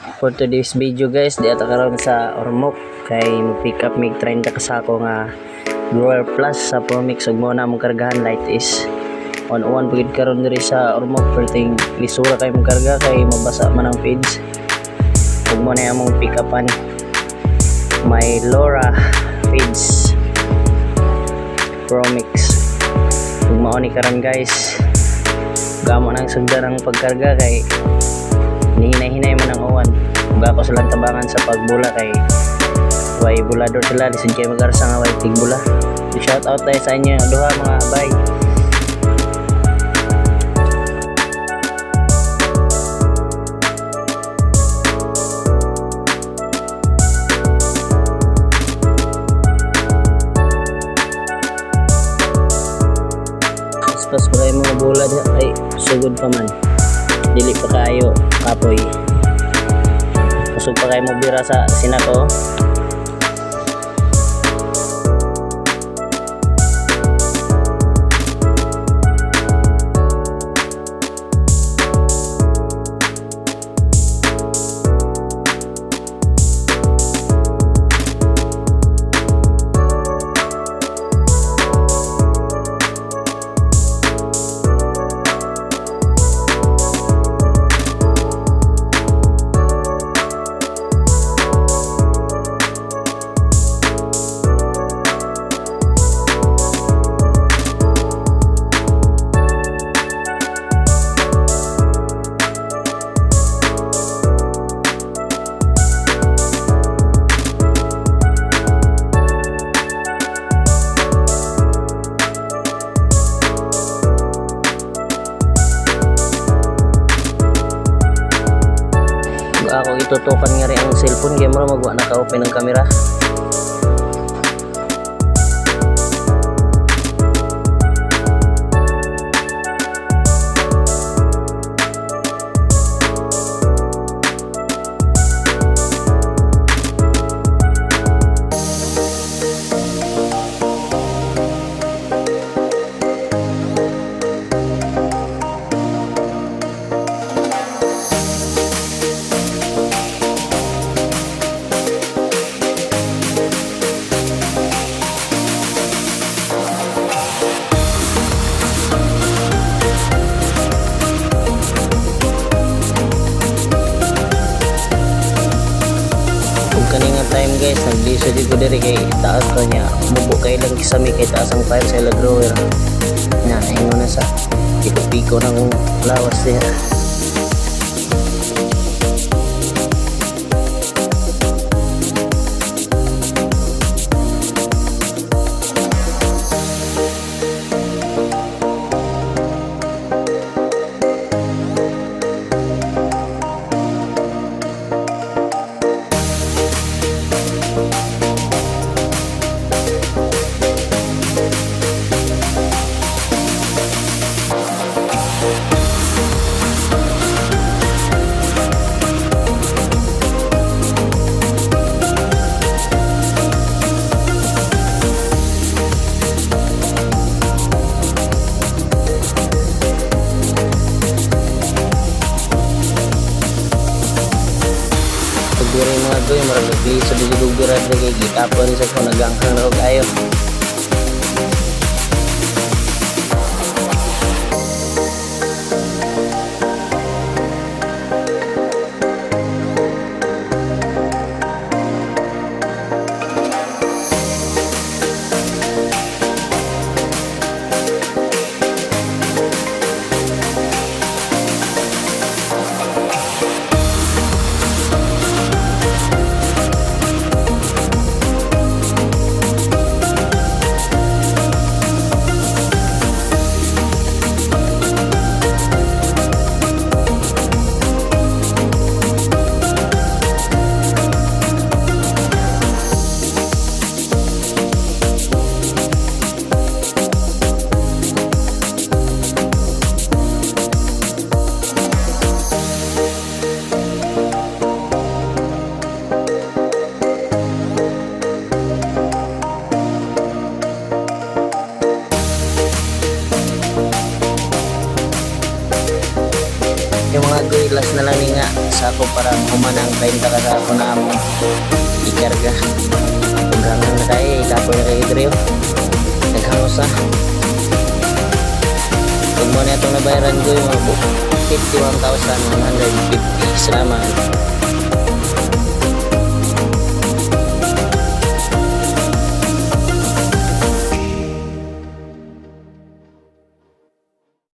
For today's video guys, di ata karon sa Ormoc kay mag-pick up mig 30 kasako nga grower plus sa Promix ug mo na mong kargahan light is on pagid karon diri sa Ormoc perting lisura kay mong karga kay mabasa man ang feeds. Ug mo na among pick upan may Laura feeds Promix. Ug mao ni karon guys, gamo nang sugdan ang pagkarga kay hinay-hinay man ang uwan. Ug ako silang tabangan sa pagbula kay way bulador sila lisod kay mag-arsa nga way tigbula. Shout out tayo sa inyo duha mga bay. Pas pa kayo mga bula diha ay sugod pa man, dili pa kayo kapoy, usog pa kayo mo bira sa sinato. Ako itutukan nga rin ang cellphone game mo magwa naka-open ng camera. Kaninga time guys, naglisod ko diri kay taas pa niya mubo kay lang kisami kay taas ang fire sa grower na ingon na sa piko ng lawas diha. Diri mga doy marag naglisod di dugura kay gitapon sa ko naganghang ra og ayo. human ang 30 ka sa ako na among ikarga. Hanggang na kayo, ikapoy na kayo dito. Naghangos na. Huwag mo na itong nabayaran ko yung 51,150. Salamat.